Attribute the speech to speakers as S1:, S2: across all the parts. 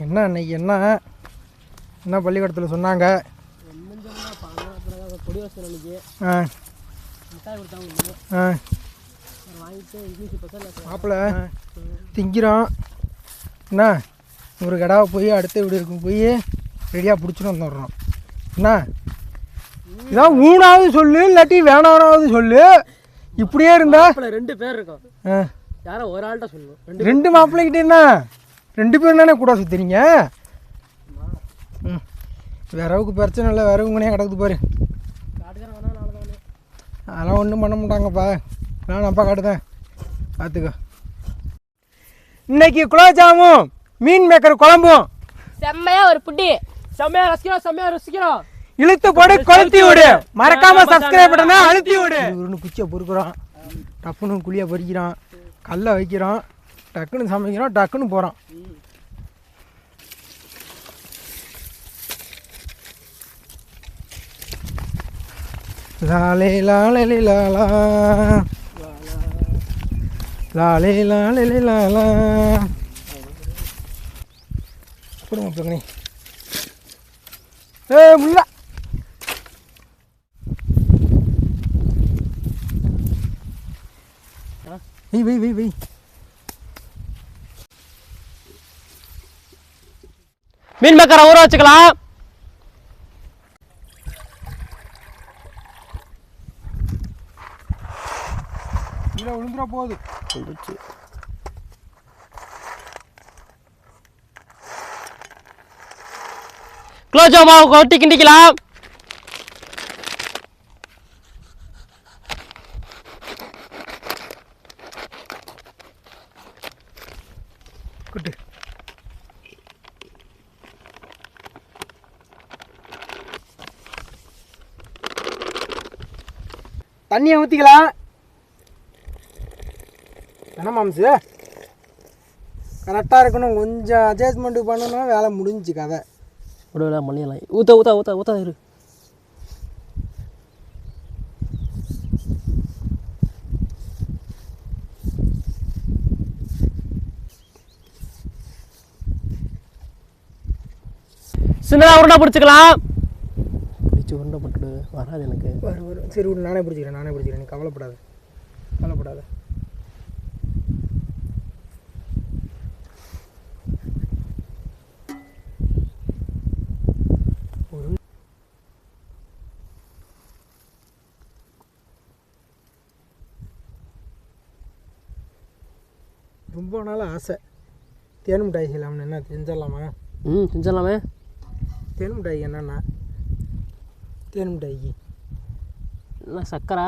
S1: என்ன இன்னைக்கு என்ன என்ன பள்ளிக்கூடத்தில் சொன்னாங்க?
S2: கொடி வசதி அன்னைக்கு மிட்டாய் கொடுத்தாங்க. வாங்கிட்டு இங்கிலீஷ் பசங்க
S1: மாப்பிள்ளை திங்கிறோம். என்ன ஒரு கடாவை போய் அடுத்த வீடு இருக்கும் போய் ரெடியாக பிடிச்சிட்டு வந்துடுறோம். என்ன இதான் 3வது சொல்லு, இல்லாட்டி வேணாவது சொல்லு. இப்படியே இருந்தா
S2: 2 பேர் இருக்கோம். யாரோ ஒரு ஆள்கிட்ட சொல்லணும்.
S1: 2 மாப்பிள்ளைகிட்ட என்ன 2 பேர் தானே கூட சுற்றுறீங்க? விறவுக்கு பிரச்சனை இல்லை, விறவுங்கனே கிடக்குது பாரு. அதெல்லாம் ஒன்றும் பண்ண மாட்டாங்கப்பா. நான் அப்பா காட்டுதேன், பார்த்துக்கோ. இன்னைக்கு குலோப்ஜாமும் மீன் மேக்கர் குழம்பும்
S2: செம்மையா ஒரு புட்டி. செம்மையா ரசிக்கிறோம், செம்மையா ரசிக்கிறோம்.
S1: இழுத்து போடு, கொளுத்தி விடு. மறக்காம சப்ஸ்கிரைப் பண்ணா அழுத்தி விடு. குச்சியை பொறுக்கிறோம், டப்புன்னு குழியை பொறிக்கிறோம், கல்லை வைக்கிறோம், டக்குன்னு சமைக்கிறோம், டக்குன்னு போகிறோம். லாலே லாலே லாலா லாலே லாலே லாலா. கொடுங்க பங்கனி. முல்ல வெய் வெய் வெய் வெய்.
S2: மீன் மேக்கரை ஊற வச்சுக்கலாம்.
S1: கீழே விழுந்துட போகுது.
S2: குலோப்ஜாம் மாவு கொட்டி கிண்டிக்கலாம்.
S1: குட்டு தண்ணியை ஊற்றிக்கலாம். என்ன மாம்சு கரெக்டாக இருக்கணும். கொஞ்சம் அட்ஜஸ்ட்மெண்ட்டு பண்ணணும், வேலை முடிஞ்சு கதை.
S2: விடலாம் பண்ணிடலாம். ஊற்ற ஊற்ற ஊற்ற ஊற்ற இரு. சின்னதாக உருண்டை பிடிச்சிக்கலாம். பிடிச்சி உருண்டை போட்டுடு. வராது எனக்கு.
S1: வரும். சரி விடு, நானே பிடிச்சிக்கிறேன். நீ கவலைப்படாத. ரொம்ப நாள் ஆசை தேன் மிட்டாய் செய்யலாம்னு. என்ன செஞ்சிடலாமா?
S2: செஞ்சிடலாமே.
S1: தேன் மிட்டாய்க்கு என்னென்னா, தேன் மிட்டாய்க்கு
S2: என்ன சக்கரை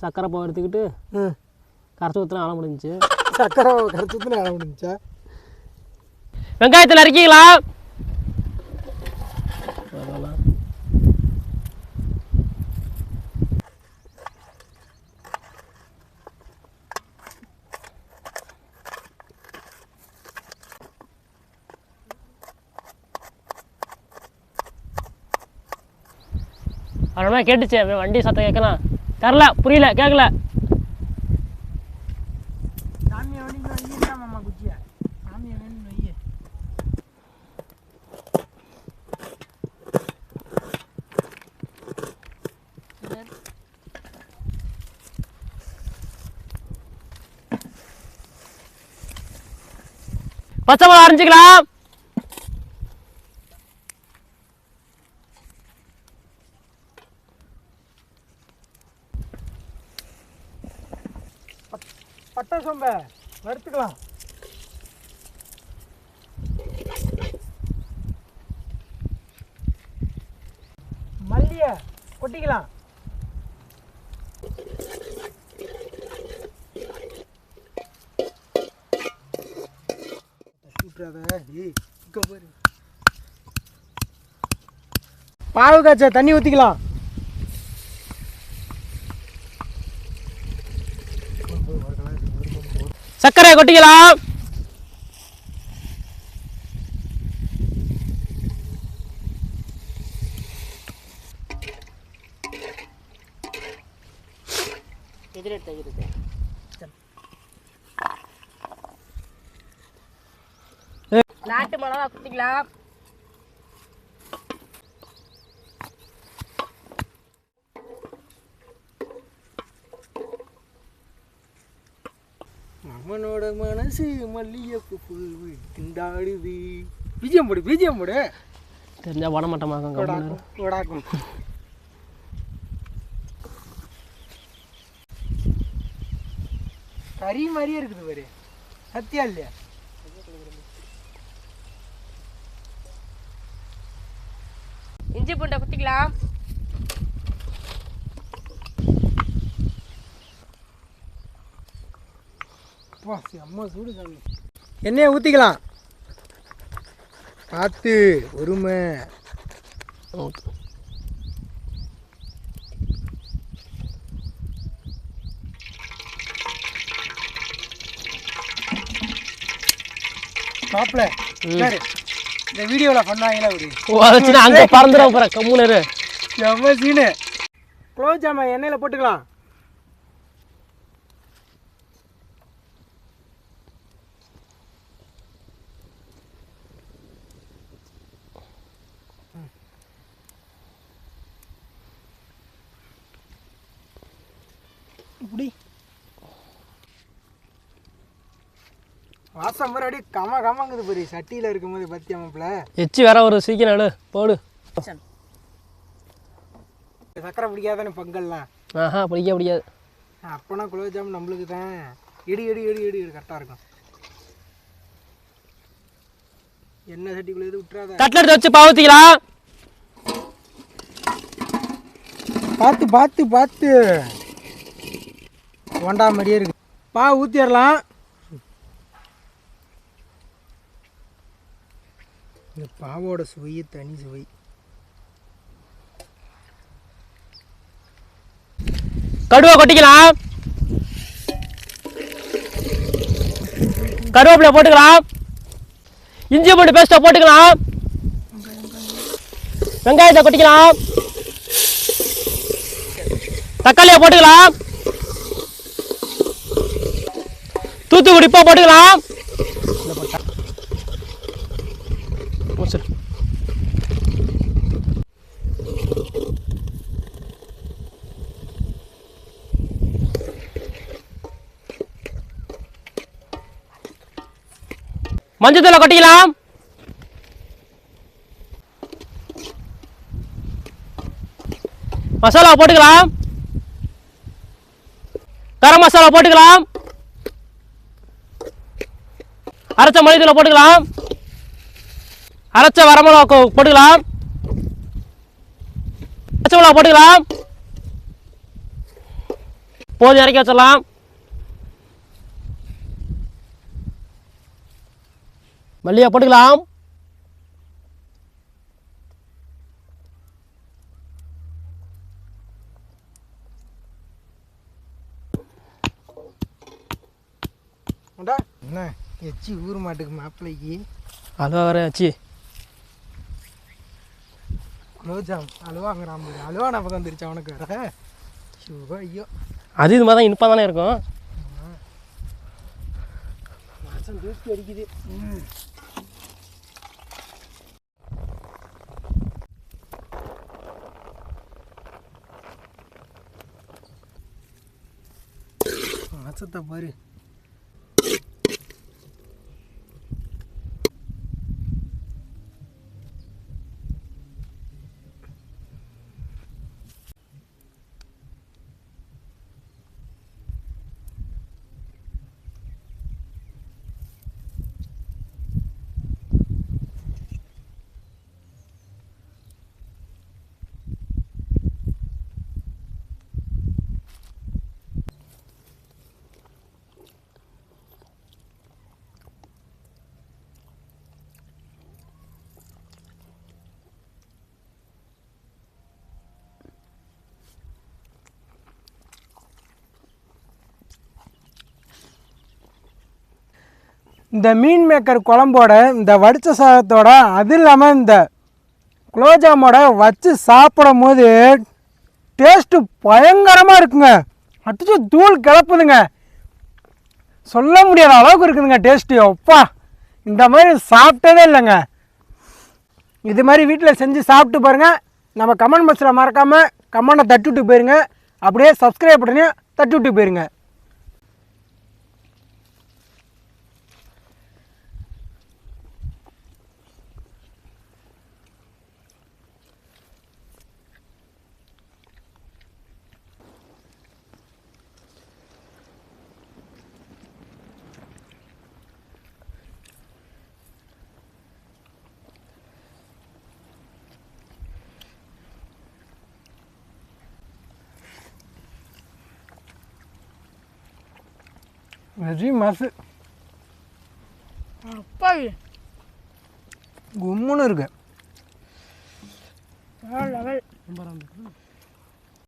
S2: சக்கரை போக எடுத்துக்கிட்டு கரைச்சி ஊற்றினா ஆள முடிஞ்சிச்சு.
S1: சக்கரை கரைச்சி ஊற்றினா ஆள முடிஞ்சா.
S2: வெங்காயத்தில் அரைக்கிக்கலாம். அவனமா கேட்டுச்சு, வண்டி சத்தம் கேட்கலாம். தரல, புரியல, கேட்கல. பச்சை மிளகா அரைஞ்சிக்கலாம்.
S1: பட்டை சோம்பை வறுத்துக்கலாம். மல்லியை கொட்டிக்கலாம். பாவு காய்ச்ச தண்ணி ஊற்றிக்கலாம்.
S2: சர்க்கரை கொட்டிக்கலாம். நாட்டு மிளகா குத்திக்கலாம்.
S1: அவனோட மனசு மல்லிகைப்பூ புல் திண்டாடுது. பிஜிஎம் போடு.
S2: தெரிஞ்சா வட மாட்டோமாக்கும்.
S1: கறி மாதிரியே இருக்குது பாரு. சத்தியா இல்லையா?
S2: இஞ்சி பூண்டை குத்திக்கலாம்.
S1: அம்மா சூடு சாமி. எண்ணெயை ஊற்றிக்கலாம். பார்த்து பொறுமை.
S2: ஓகே.
S1: மாப்பிள்ள சரி, இந்த வீடியோவில் பண்ணாங்களா ஒரு
S2: வச்சுன்னா அங்கே பறந்துட போகிறேன். கம்முனரு
S1: செம்ம சீனு. குலோப் ஜாமுன் எண்ணெயில் போட்டுக்கலாம். இப்படி வாசம் மாதிரி அப்படியே கமாங்குது பாரு. சட்டியில் இருக்கும்போது பத்தி அமைப்பில்
S2: எச்சு வேற ஒரு சீக்கிரம் எடு போடு.
S1: சக்கரை பிடிக்காதானே பொங்கல்லாம்?
S2: ஆஹா பிடிக்காது.
S1: அப்போனா குலோப் ஜாமுன் நம்மளுக்கு தான். எடி கரெக்டாக இருக்கும். எண்ணெய் சட்டிக்குள்ளே எது விட்டுறாத.
S2: கட்லெட் வச்சு பாவத்திக்கலாம்.
S1: பார்த்து ஒண்டா மாதிரியே இருக்கு. ஊற்றிடலாம். இந்த பாவோட சுவையே தனி சுவை.
S2: கடுவை கொட்டிக்கலாம். கருவேப்பிலை போட்டுக்கலாம். இஞ்சி பூண்டு பேஸ்ட்டை போட்டுக்கலாம். வெங்காயத்தை கொட்டிக்கலாம். தக்காளியை போட்டுக்கலாம். தூத்துக்குடி இப்போ போட்டுக்கலாம். மஞ்சத்தூளை கொட்டிக்கலாம். மசாலா போட்டுக்கலாம். கரம் மசாலா போட்டுக்கலாம். அரைச்ச மல்லித்தூளை போட்டுக்கலாம். அரைச்ச வரமிளகா போட்டுக்கலாம். பச்சை மிளகா போட்டுக்கலாம். போதும், இறக்கி வச்சிடலாம். மல்லியை போட்டுக்கலாம்.
S1: என்ன எச்சி ஊர் மாட்டுக்கு மாப்பிள்ளைக்கு
S2: அல்வா வர வச்சு
S1: குலோப் ஜாம் அல்வாங்கிறான். அல்வா நமக்கு வந்துருச்சு அவனுக்கு வேற. ஐயோ
S2: அது இது மாதிரி தான் இனிப்பாக தானே இருக்கும்.
S1: மாசம் தூக்கி அடிக்குது. மாசத்தை பாரு. இந்த மீன் மேக்கர் குழம்போட இந்த வடித்த சாதத்தோட அது இல்லாமல் இந்த குலோப் ஜாமோட வச்சு சாப்பிடும் போது டேஸ்ட்டு பயங்கரமாக இருக்குங்க. அடிச்சு தூள் கிளப்புதுங்க. சொல்ல முடியாத அளவுக்கு இருக்குதுங்க டேஸ்ட்டு. அப்பா இந்த மாதிரி சாப்பிட்டதே இல்லைங்க. இது மாதிரி வீட்டில் செஞ்சு சாப்பிட்டு பாருங்கள். நம்ம கமெண்ட் பாக்ஸில் மறக்காமல் கமெண்ட்டை தட்டுவிட்டு போயிருங்க. அப்படியே சப்ஸ்கிரைப் பண்ணி தட்டுவிட்டு போயிருங்க. வெஜி மாசு
S3: அப்பாவி
S1: கும்முன்னு இருக்கு.
S3: லெவல்